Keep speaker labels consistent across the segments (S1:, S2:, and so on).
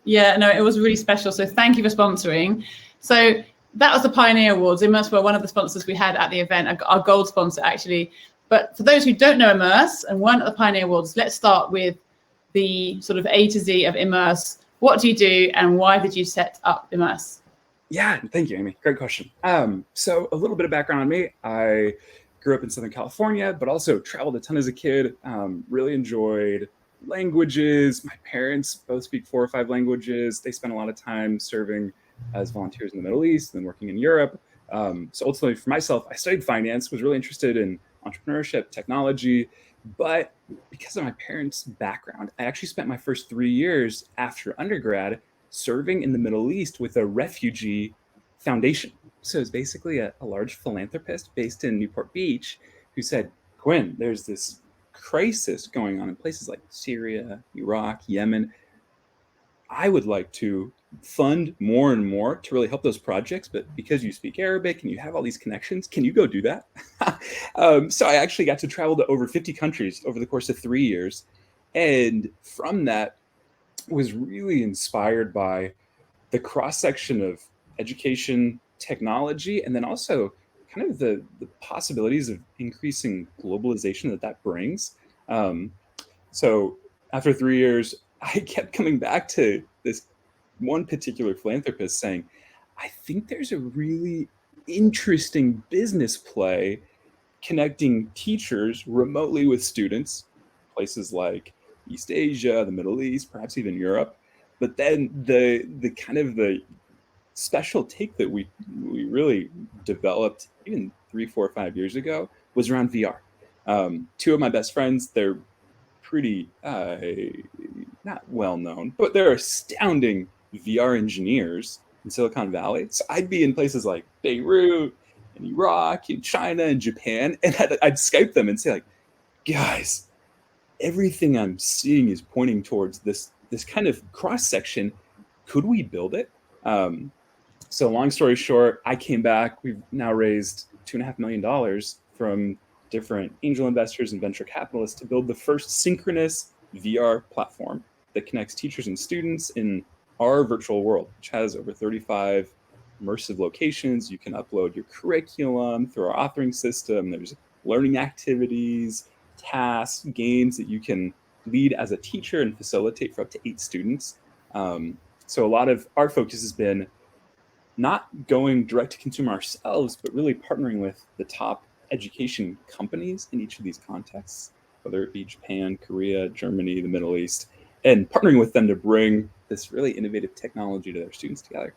S1: Yeah, no, it was really special. So thank you for sponsoring. So that was the Pioneer Awards. Immerse were one of the sponsors we had at the event, our gold sponsor, actually. But for those who don't know Immerse and weren't at the Pioneer Awards, let's start with the sort of A to Z of Immerse. What do you do and why did you set up Immerse?
S2: Yeah, thank you, Amy. Great question. So a little bit of background on me. I grew up in Southern California, but also traveled a ton as a kid. Really enjoyed languages. My parents both speak 4 or 5 languages. They spent a lot of time serving as volunteers in the Middle East and then working in Europe. So ultimately for myself, I studied finance, was really interested in entrepreneurship, technology, but because of my parents' background, I actually spent my first 3 years after undergrad serving in the Middle East with a refugee foundation. So it's basically a large philanthropist based in Newport Beach who said, Quinn, there's this crisis going on in places like Syria, Iraq, Yemen. I would like to fund more and more to really help those projects, but because you speak Arabic and you have all these connections, can you go do that? So I actually got to travel to over 50 countries over the course of 3 years. And from that, was really inspired by the cross-section of education, technology, and then also kind of the possibilities of increasing globalization that brings. So after 3 years, I kept coming back to this one particular philanthropist saying, I think there's a really interesting business play connecting teachers remotely with students, places like East Asia, the Middle East, perhaps even Europe. But then the kind of the special take that we really developed even 3, 4, 5 years ago was around VR. 2 of my best friends, they're pretty not well known, but they're astounding VR engineers in Silicon Valley. So I'd be in places like Beirut and Iraq and China and Japan, and I'd Skype them and say like, guys, everything I'm seeing is pointing towards this kind of cross section. Could we build it? So long story short, I came back. We've now raised $2.5 million from different angel investors and venture capitalists to build the first synchronous VR platform that connects teachers and students in our virtual world, which has over 35 immersive locations. You can upload your curriculum through our authoring system. There's learning activities, tasks, games that you can lead as a teacher and facilitate for up to 8 students. So a lot of our focus has been not going direct to consumer ourselves, but really partnering with the top education companies in each of these contexts, whether it be Japan, Korea, Germany, the Middle East, and partnering with them to bring this really innovative technology to their students together.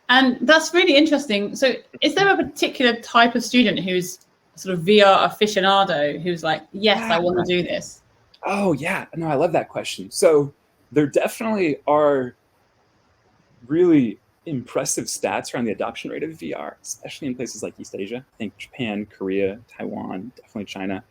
S1: And that's really interesting. So is there a particular type of student who's sort of VR aficionado who's like, yes, I want to do this?
S2: Oh, yeah. No, I love that question. So there definitely are really impressive stats around the adoption rate of VR, especially in places like East Asia. I think Japan, Korea, Taiwan, definitely China.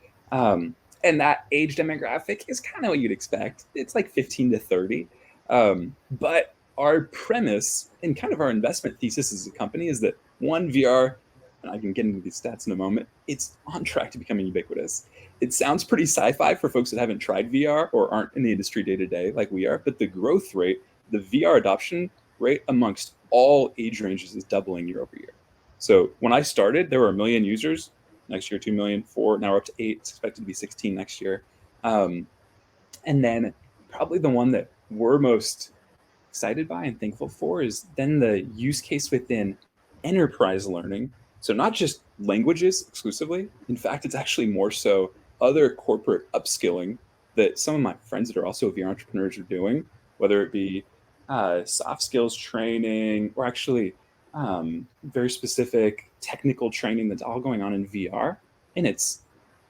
S2: And that age demographic is kind of what you'd expect. It's like 15 to 30. But our premise and kind of our investment thesis as a company is that one, VR, and I can get into these stats in a moment, it's on track to becoming ubiquitous. It sounds pretty sci-fi for folks that haven't tried VR or aren't in the industry day to day like we are, but the growth rate, the VR adoption rate amongst all age ranges is doubling year over year. So when I started, there were 1 million users. Next year, 2 million, 4, now we're up to 8. It's expected to be 16 next year. And then probably the one that we're most excited by and thankful for is then the use case within enterprise learning. So not just languages exclusively. In fact, it's actually more so other corporate upskilling that some of my friends that are also VR entrepreneurs are doing, whether it be soft skills training or actually very specific technical training that's all going on in VR. And it's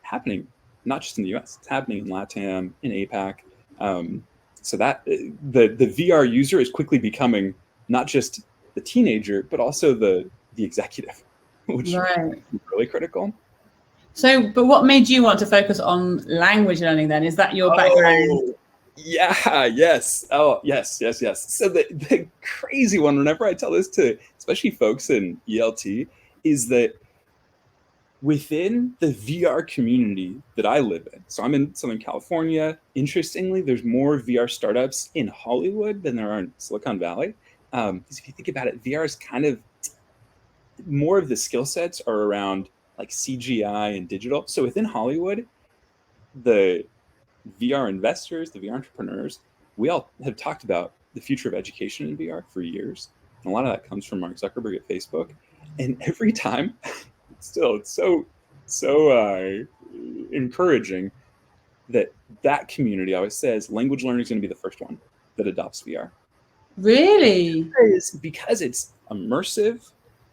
S2: happening not just in the US, it's happening in LATAM, in APAC. So that the VR user is quickly becoming not just the teenager, but also the executive, which is really critical.
S1: So, but what made you want to focus on language learning then? Is that your background?
S2: Yeah, yes. Oh, yes. So the crazy one, whenever I tell this to especially folks in ELT, is that within the VR community that I live in, so I'm in Southern California. Interestingly, there's more VR startups in Hollywood than there are in Silicon Valley. Because if you think about it, VR is kind of more of the skill sets are around like CGI and digital. So within Hollywood, the VR investors, the VR entrepreneurs, we all have talked about the future of education in VR for years. And a lot of that comes from Mark Zuckerberg at Facebook. And every time, it's so encouraging that community always says language learning is going to be the first one that adopts VR.
S1: Really?
S2: Because it's immersive,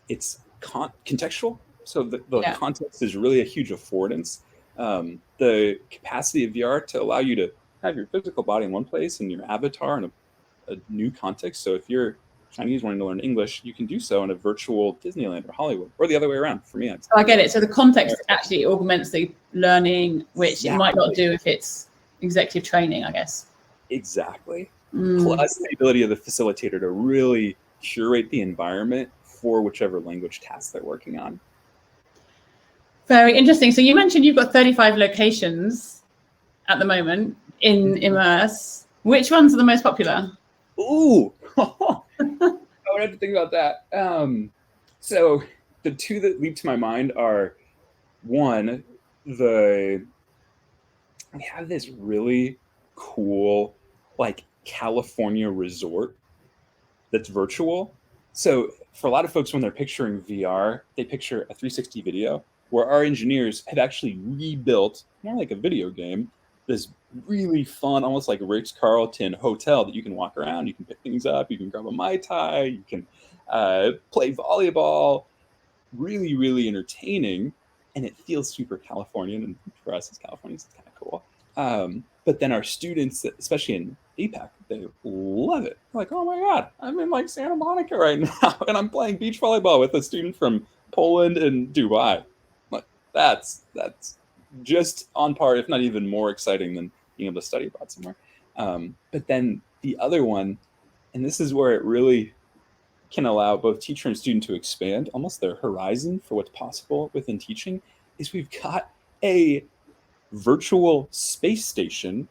S2: it's contextual. So the context is really a huge affordance. The capacity of VR to allow you to have your physical body in one place and your avatar in a new context. So if you're Chinese wanting to learn English, you can do so in a virtual Disneyland or Hollywood, or the other way around for me.
S1: I get it. So the context actually augments the learning, which it might not do if it's executive training, I guess.
S2: Exactly. Plus the ability of the facilitator to really curate the environment for whichever language task they're working on.
S1: Very interesting. So you mentioned you've got 35 locations at the moment in Immerse. Which ones are the most popular?
S2: Ooh, I would have to think about that. So the two that leap to my mind are, one, we have this really cool like California resort that's virtual. So for a lot of folks, when they're picturing VR, they picture a 360 video, where our engineers have actually rebuilt, more like a video game, this really fun, almost like Ritz-Carlton hotel that you can walk around, you can pick things up, you can grab a Mai Tai, you can play volleyball. Really, really entertaining. And it feels super Californian. And for us as Californians, it's kind of cool. But then our students, especially in APAC, they love it. They're like, oh my God, I'm in like Santa Monica right now, and I'm playing beach volleyball with a student from Poland and Dubai. Like that's just on par, if not even more exciting than being able to study abroad somewhere. But then the other one, and this is where it really can allow both teacher and student to expand almost their horizon for what's possible within teaching, is we've got a virtual space station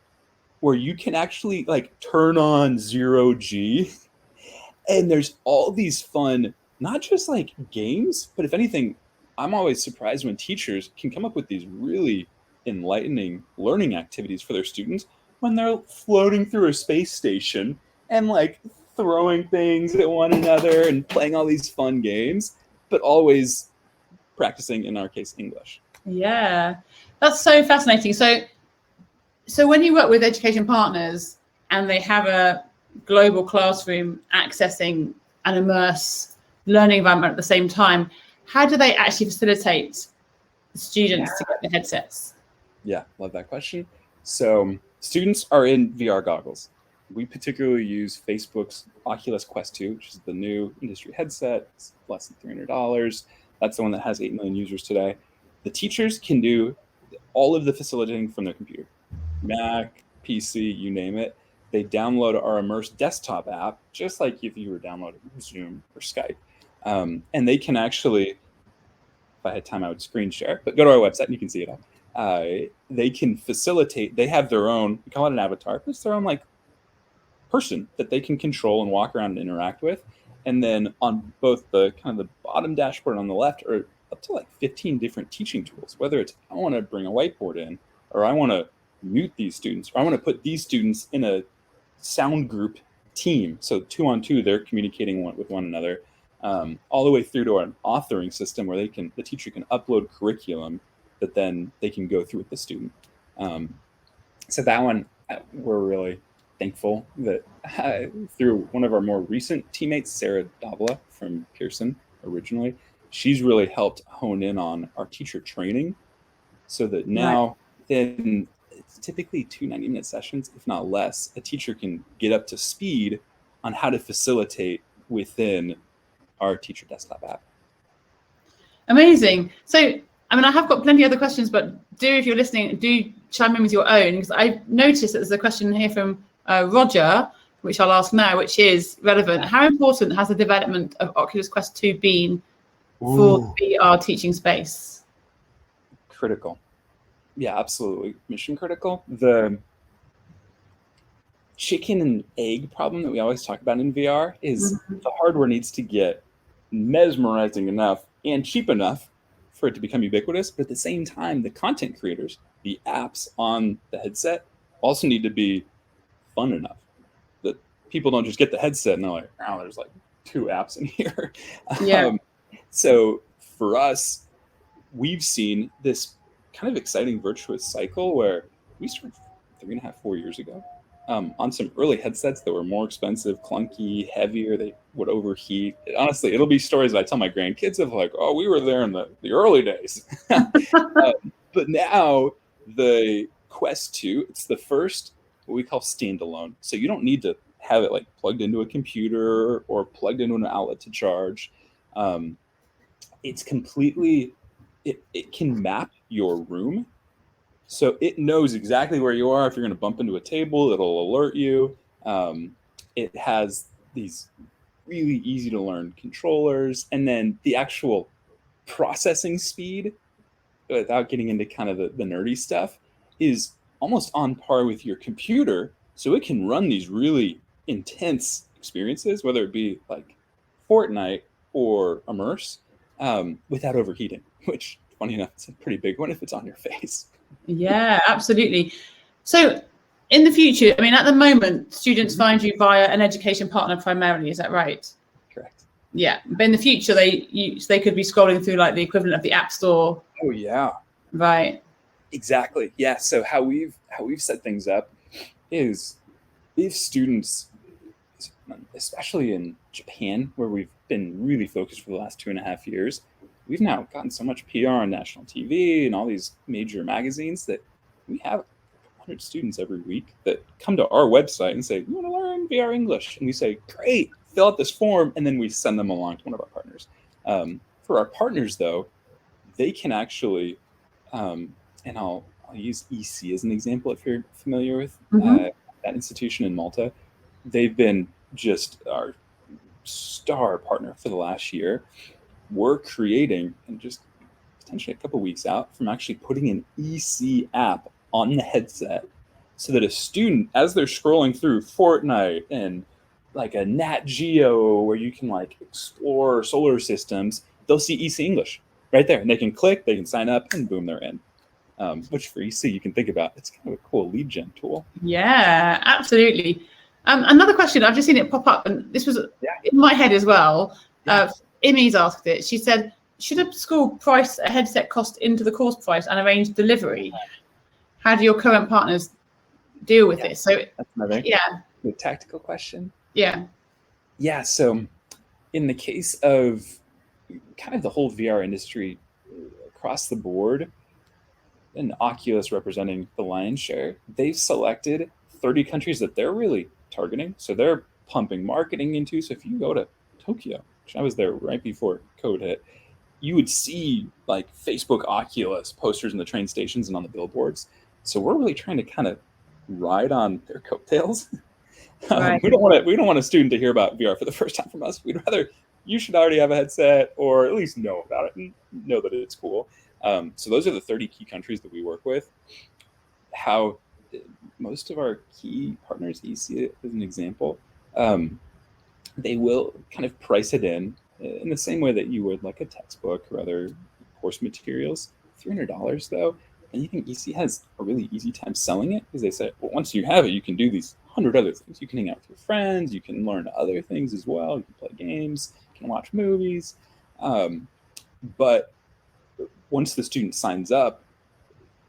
S2: where you can actually like turn on 0G, and there's all these fun, not just like games, but if anything, I'm always surprised when teachers can come up with these really enlightening learning activities for their students when they're floating through a space station and like throwing things at one another and playing all these fun games, but always practicing, in our case, English.
S1: Yeah, that's so fascinating. So when you work with education partners and they have a global classroom accessing an immerse learning environment at the same time, how do they actually facilitate the students to get the headsets?
S2: Yeah, love that question. So students are in VR goggles. We particularly use Facebook's Oculus Quest 2, which is the new industry headset. It's less than $300. That's the one that has 8 million users today. The teachers can do all of the facilitating from their computer. Mac, PC, you name it. They download our Immerse desktop app, just like if you were downloading Zoom or Skype. And they can actually, if I had time, I would screen share, but go to our website and you can see it all. They can facilitate, they have their own, we call it an avatar, but it's their own like person that they can control and walk around and interact with. And then on both the kind of the bottom dashboard on the left are up to like 15 different teaching tools, whether it's I want to bring a whiteboard in, or I want to mute these students, or I want to put these students in a sound group team. So 2-on-2, they're communicating with one another, all the way through to an authoring system where the teacher can upload curriculum that then they can go through with the student. So that one, we're really thankful that through one of our more recent teammates, Sarah Davila from Pearson originally, she's really helped hone in on our teacher training so that now then it's typically 2 90-minute sessions, if not less, a teacher can get up to speed on how to facilitate within our teacher desktop app.
S1: Amazing. So, I mean, I have got plenty of other questions, but if you're listening, do chime in with your own, because I noticed that there's a question here from Roger, which I'll ask now, which is relevant. How important has the development of Oculus Quest 2 been for the VR teaching space?
S2: critical. Yeah, absolutely. Mission critical. The chicken and egg problem that we always talk about in VR is the hardware needs to get mesmerizing enough and cheap enough for it to become ubiquitous. But at the same time, the content creators, the apps on the headset also need to be fun enough that people don't just get the headset and they're like, oh, there's like 2 apps in here.
S1: Yeah.
S2: So for us, we've seen this kind of exciting virtuous cycle where we started 3.5, 4 years ago on some early headsets that were more expensive, clunky, heavier. They would overheat. Honestly, it'll be stories that I tell my grandkids of like, oh, we were there in the early days. But now the Quest 2, it's the first what we call standalone. So you don't need to have it like plugged into a computer or plugged into an outlet to charge. It's completely, it can map your room. So it knows exactly where you are. If you're going to bump into a table, it'll alert you. It has these really easy to learn controllers. And then the actual processing speed, without getting into kind of the nerdy stuff, is almost on par with your computer. So it can run these really intense experiences, whether it be like Fortnite or Immerse, without overheating, which, funny enough, it's a pretty big one if it's on your face.
S1: Yeah, absolutely. So in the future, I mean, at the moment, students find you via an education partner primarily. Is that right?
S2: Correct.
S1: Yeah, but in the future, they could be scrolling through like the equivalent of the App Store.
S2: Oh yeah.
S1: Right.
S2: Exactly. Yeah. So how we've set things up is if students, especially in Japan, where we've been really focused for the last 2.5 years, we've now gotten so much PR on national TV and all these major magazines that we have 100 students every week that come to our website and say, we want to learn VR English. And we say, great, fill out this form. And then we send them along to one of our partners. For our partners, though, they can actually, and I'll use EC as an example if you're familiar with that institution in Malta. They've been just our star partner for the last year. We're creating, and just potentially a couple weeks out from actually putting an EC app on the headset so that a student, as they're scrolling through Fortnite and like a Nat Geo where you can like explore solar systems, they'll see EC English right there. And they can click, they can sign up, and boom, they're in. Which for EC, you can think about, it's kind of a cool lead gen tool.
S1: Yeah, absolutely. Another question, I've just seen it pop up, and this was in my head as well. Imi's asked it. She said, should a school price a headset cost into the course price and arrange delivery? How do your current partners deal with this? So
S2: that's another tactical question.
S1: Yeah.
S2: So in the case of kind of the whole VR industry across the board, and Oculus representing the lion's share, they've selected 30 countries that they're really targeting. So they're pumping marketing into. So if you go to Tokyo, which I was there right before COVID hit, you would see like Facebook Oculus posters in the train stations and on the billboards. So we're really trying to kind of ride on their coattails.
S1: Right.
S2: We don't want a student to hear about VR for the first time from us. We'd rather you should already have a headset or at least know about it and know that it's cool. So those are the 30 key countries that we work with. How most of our key partners, EC as an example, they will kind of price it in the same way that you would like a textbook or other course materials. $300 though, and you think EC has a really easy time selling it because they say, well, once you have it, you can do these 100 other things. You can hang out with your friends, you can learn other things as well, you can play games, you can watch movies. But once the student signs up,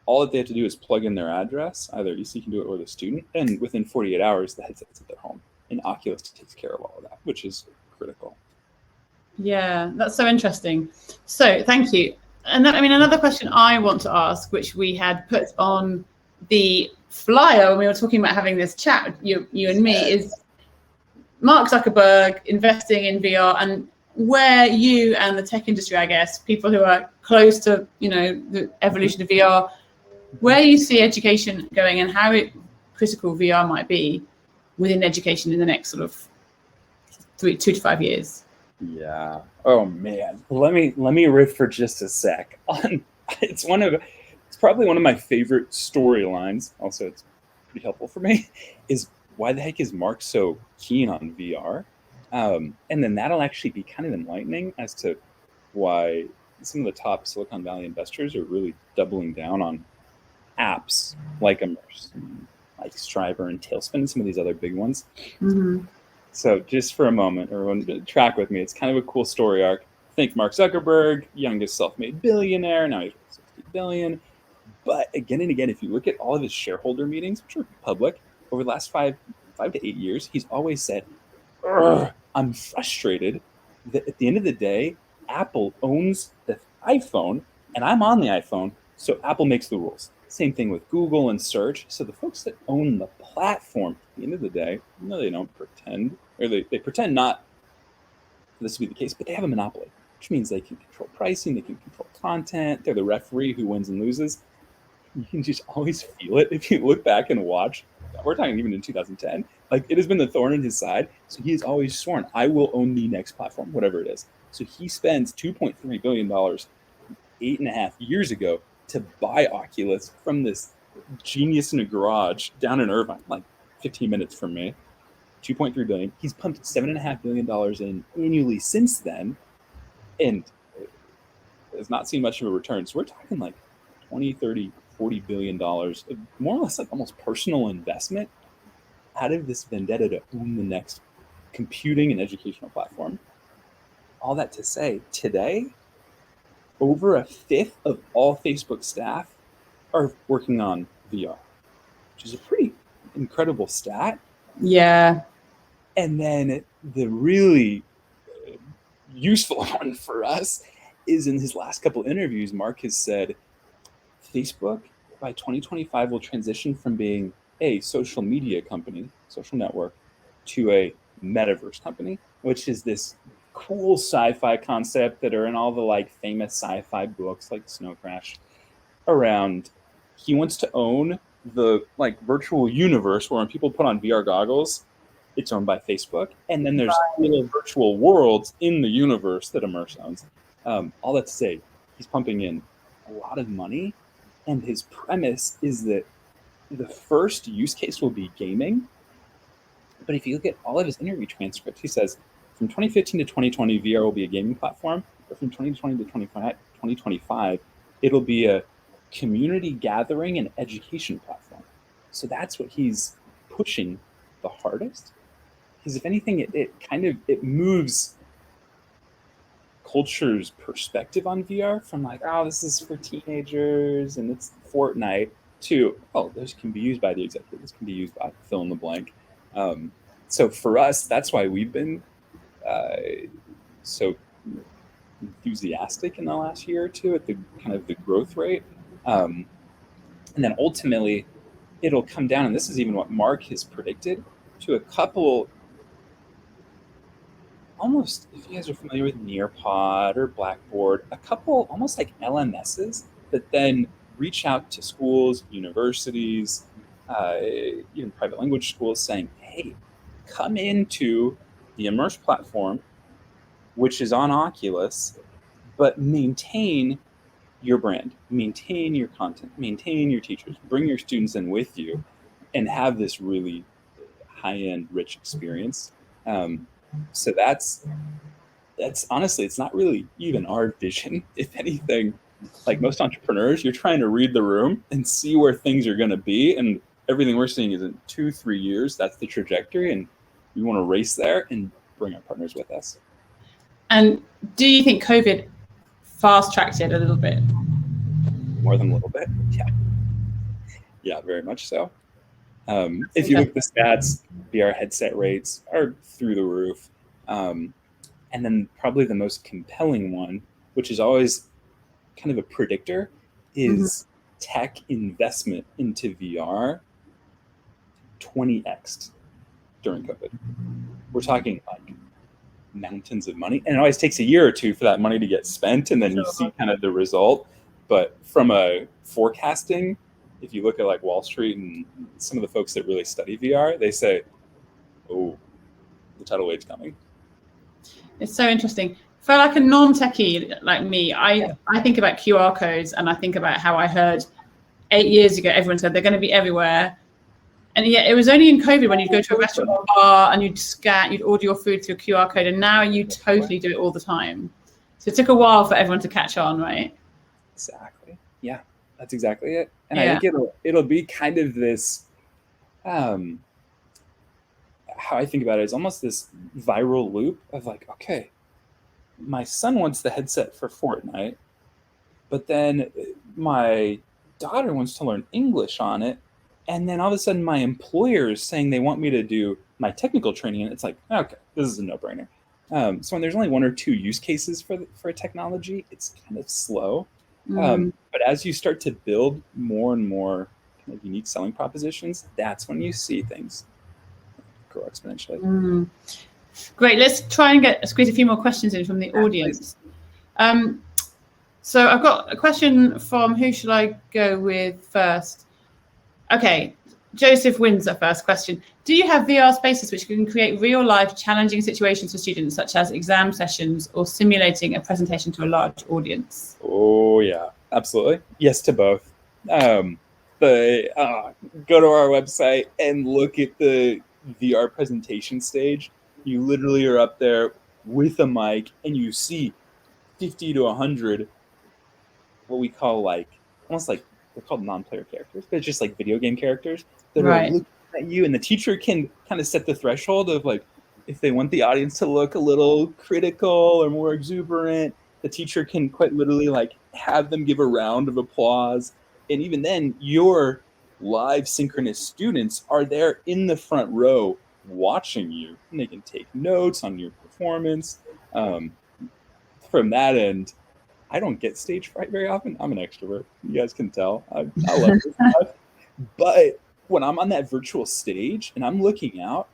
S2: all that they have to do is plug in their address. Either EC can do it or the student, and within 48 hours, the headset's at their home. And Oculus takes care of all of that, which is critical.
S1: Yeah, that's so interesting. So thank you. And another question I want to ask, which we had put on the flyer when we were talking about having this chat, you and me, is Mark Zuckerberg investing in VR and where you and the tech industry, I guess, people who are close to, the evolution of VR, where you see education going and how critical VR might be within education in the next sort of 2 to 5 years.
S2: Yeah. Oh man. Let me riff for just a sec. It's one of It's probably one of my favorite storylines. Also, it's pretty helpful for me. Is why the heck is Mark so keen on VR? And then that'll actually be kind of enlightening as to why some of the top Silicon Valley investors are really doubling down on apps like Immerse, like Striver and Tailspin, and some of these other big ones.
S1: Mm-hmm.
S2: So just for a moment, everyone track with me. It's kind of a cool story arc. Think Mark Zuckerberg, youngest self-made billionaire, now he's worth 60 billion. But again and again, if you look at all of his shareholder meetings, which are public, over the last 5 to 8 years, he's always said, I'm frustrated that at the end of the day, Apple owns the iPhone and I'm on the iPhone, so Apple makes the rules. Same thing with Google and search. So the folks that own the platform, at the end of the day, they don't pretend, or they pretend not for this to be the case, but they have a monopoly, which means they can control pricing, they can control content, they're the referee who wins and loses. You can just always feel it if you look back and watch. We're talking even in 2010. Like, it has been the thorn in his side. So he has always sworn, I will own the next platform, whatever it is. So he spends $2.3 billion 8.5 years ago to buy Oculus from this genius in a garage down in Irvine, like 15 minutes from me. 2.3 billion. He's pumped $7.5 billion in annually since then, and has not seen much of a return. So we're talking like 20, 30, $40 billion of more or less like almost personal investment out of this vendetta to own the next computing and educational platform. All that to say, today, over a fifth of all Facebook staff are working on VR, which is a pretty incredible stat.
S1: Yeah.
S2: And then the really useful one for us is in his last couple interviews, Mark has said, Facebook by 2025 will transition from being a social media company, social network, to a metaverse company, which is this cool sci-fi concept that are in all the like famous sci-fi books like Snow Crash around. He wants to own the like virtual universe where when people put on VR goggles, it's owned by Facebook. And then there's little virtual worlds in the universe that Immerse owns. All that to say, he's pumping in a lot of money. And his premise is that the first use case will be gaming. But if you look at all of his interview transcripts, he says from 2015 to 2020, VR will be a gaming platform. But from 2020 to 2025, it'll be a community gathering and education platform. So that's what he's pushing the hardest. Because if anything, it moves culture's perspective on VR from like, oh, this is for teenagers and it's Fortnite, to, oh, this can be used by the executive, this can be used by fill in the blank. So for us, that's why we've been so enthusiastic in the last year or two at the kind of the growth rate. And then ultimately, it'll come down, and this is even what Mark has predicted, to a couple, almost, if you guys are familiar with Nearpod or Blackboard, a couple almost like LMSs that then reach out to schools, universities, even private language schools saying, hey, come into the Immerse platform, which is on Oculus, but maintain your brand, maintain your content, maintain your teachers, bring your students in with you, and have this really high-end, rich experience. So that's honestly, it's not really even our vision. If anything, like most entrepreneurs, you're trying to read the room and see where things are going to be, and everything we're seeing is in 2-3 years. That's the trajectory, and we want to race there and bring our partners with us.
S1: And do you think COVID fast-tracked it a little bit?
S2: More than a little bit, yeah, very much so. If you look at the stats, VR headset rates are through the roof. And then probably the most compelling one, which is always kind of a predictor, is tech investment into VR 20x during COVID. We're talking like mountains of money. And it always takes a year or two for that money to get spent, and then you see kind of the result. But from a forecasting, if you look at like Wall Street and some of the folks that really study VR, they say, oh, the tidal wave's coming.
S1: It's so interesting. For like a non-techie like me, I think about QR codes, and I think about how I heard 8 years ago, everyone said they're going to be everywhere. And yet it was only in COVID when you'd go to a restaurant or bar and you'd order your food through a QR code, and now you totally do it all the time. So it took a while for everyone to catch on, right?
S2: Exactly. Yeah, that's exactly it. And I think it'll be kind of this, how I think about it is almost this viral loop of like, okay, my son wants the headset for Fortnite, but then my daughter wants to learn English on it. And then all of a sudden my employer is saying they want me to do my technical training. And it's like, okay, this is a no-brainer. So when there's only one or two use cases for technology, it's kind of slow. But as you start to build more and more kind of unique selling propositions, that's when you see things grow exponentially.
S1: Great. Let's try and squeeze a few more questions in from the audience. So I've got a question from, who should I go with first? Okay, Joseph wins that first question. Do you have VR spaces which can create real-life challenging situations for students, such as exam sessions or simulating a presentation to a large audience?
S2: Oh, yeah, absolutely. Yes to both. Go to our website and look at the VR presentation stage. You literally are up there with a mic and you see 50 to 100 what we call almost like, they're called non-player characters, but it's just like video game characters that are looking at you, and the teacher can kind of set the threshold of like, if they want the audience to look a little critical or more exuberant, the teacher can quite literally like have them give a round of applause. And even then, your live synchronous students are there in the front row watching you, and they can take notes on your performance. From that end, I don't get stage fright very often. I'm an extrovert. You guys can tell. I love this stuff. But when I'm on that virtual stage and I'm looking out,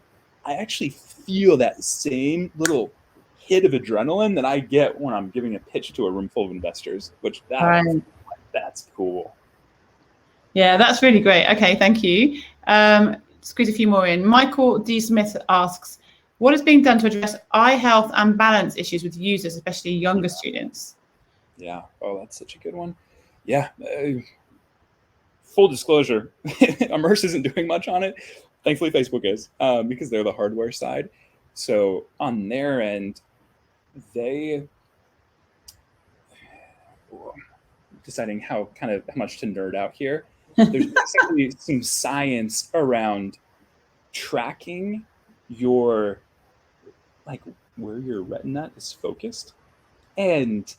S2: I actually feel that same little hit of adrenaline that I get when I'm giving a pitch to a room full of investors, which that's cool.
S1: Yeah, that's really great. Okay, thank you. Squeeze a few more in. Michael D. Smith asks, what is being done to address eye health and balance issues with users, especially younger students?
S2: Yeah. Oh, that's such a good one. Yeah. Full disclosure, Immerse isn't doing much on it. Thankfully, Facebook is, because they're the hardware side. So on their end, they deciding how much to nerd out here. There's basically some science around tracking your, like, where your retina is focused, and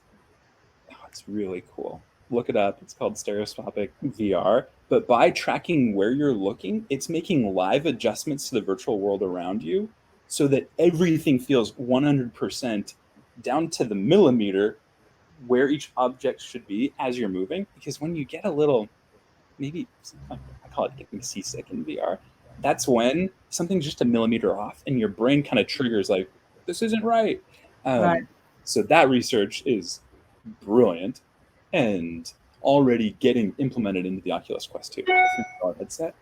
S2: it's really cool. Look it up. It's called stereoscopic VR. But by tracking where you're looking, it's making live adjustments to the virtual world around you so that everything feels 100% down to the millimeter where each object should be as you're moving. Because when you get a little, maybe I call it getting seasick in VR, that's when something's just a millimeter off and your brain kind of triggers like, this isn't right. So that research is brilliant and already getting implemented into the Oculus Quest 2 headset.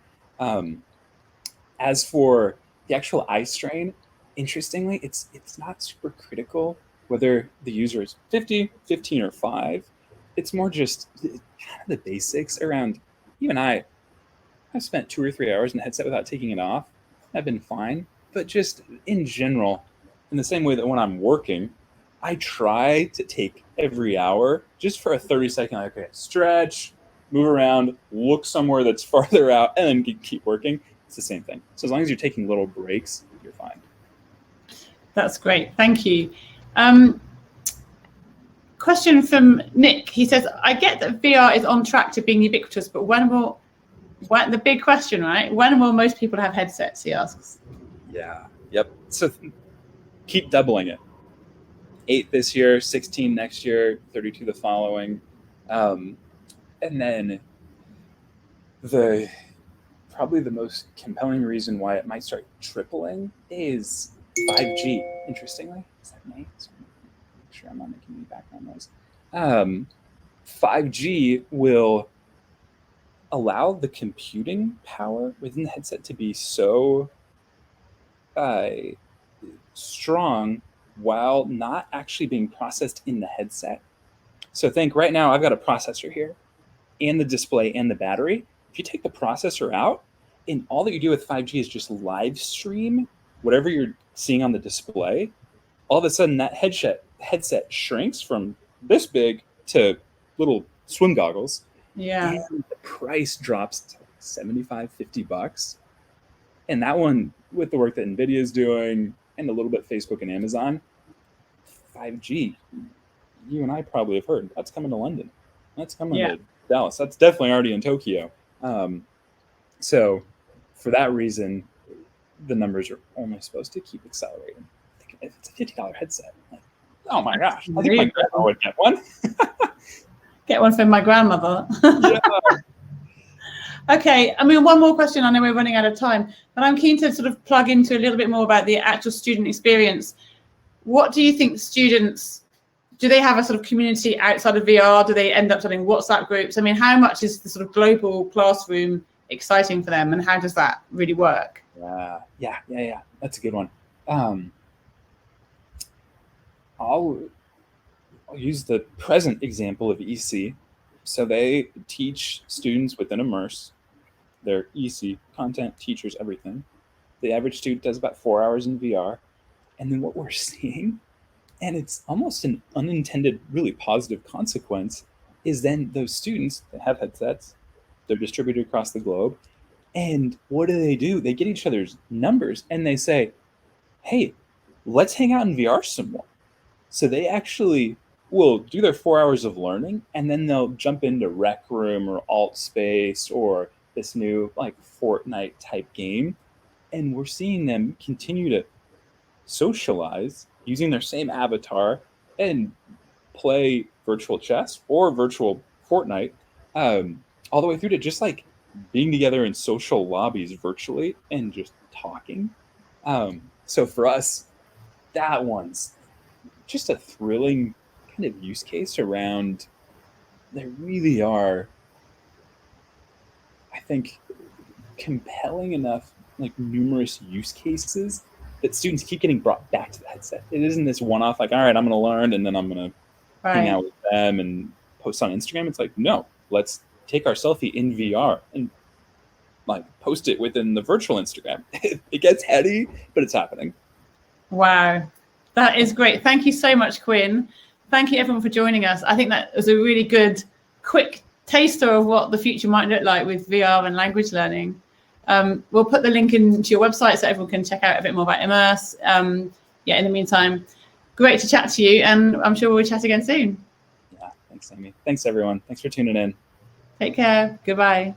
S2: As for the actual eye strain, interestingly, it's not super critical whether the user is 50, 15, or 5. It's more just kind of the basics around. Even I've spent 2 or 3 hours in the headset without taking it off. I've been fine. But just in general, in the same way that when I'm working, I try to take every hour just for a 30-second, like, okay, stretch, move around, look somewhere that's farther out, and then keep working. It's the same thing. So as long as you're taking little breaks, you're fine.
S1: That's great. Thank you. Question from Nick. He says, I get that VR is on track to being ubiquitous, but the big question, right? When will most people have headsets, he asks.
S2: Yeah. Yep. So keep doubling it. 8 this year, 16 next year, 32 the following. And then probably the most compelling reason why it might start tripling is 5G, interestingly. Is that me? So make sure I'm not making any background noise. 5G will allow the computing power within the headset to be so strong while not actually being processed in the headset. So think right now I've got a processor here. and the display and the battery. If you take the processor out, and all that you do with 5G is just live stream whatever you're seeing on the display, all of a sudden that headset shrinks from this big to little swim goggles.
S1: Yeah.
S2: And the price drops to $75-$50. And that one, with the work that NVIDIA is doing and a little bit Facebook and Amazon, 5G, you and I probably have heard, that's coming to London. That's coming to Dallas. That's definitely already in Tokyo. So for that reason, the numbers are only supposed to keep accelerating. If it's a $50 headset, like, oh my gosh, I think my grandma would get one.
S1: Get one for my grandmother.
S2: Yeah.
S1: Okay, I mean, one more question. I know we're running out of time, but I'm keen to sort of plug into a little bit more about the actual student experience. What do you think students, do they have a sort of community outside of VR? Do they end up starting WhatsApp groups? I mean, how much is the sort of global classroom exciting for them, and how does that really work?
S2: Yeah. That's a good one. I'll use the present example of EC. So they teach students within Immerse, their EC, content, teachers, everything. The average student does about 4 hours in VR. And then what we're seeing, and it's almost an unintended, really positive consequence, is then those students that have headsets, they're distributed across the globe. And what do? They get each other's numbers and they say, hey, let's hang out in VR some more. So they actually will do their 4 hours of learning, and then they'll jump into Rec Room or Alt Space or this new like Fortnite type game. And we're seeing them continue to socialize using their same avatar and play virtual chess or virtual Fortnite, all the way through to just like being together in social lobbies virtually and just talking. So for us, that one's just a thrilling kind of use case around. There really are, I think, compelling enough, like numerous use cases that students keep getting brought back to the headset. It isn't this one-off, like, all right, I'm going to learn and then I'm going to hang out with them and post on Instagram. It's like, no, let's take our selfie in VR and like post it within the virtual Instagram. It gets heady, but it's happening.
S1: Wow, that is great. Thank you so much, Quinn. Thank you everyone for joining us. I think that was a really good, quick taster of what the future might look like with VR and language learning. We'll put the link into your website so everyone can check out a bit more about Immerse. In the meantime, great to chat to you, and I'm sure we'll chat again soon.
S2: Yeah, thanks, Amy. Thanks, everyone. Thanks for tuning in.
S1: Take care. Goodbye.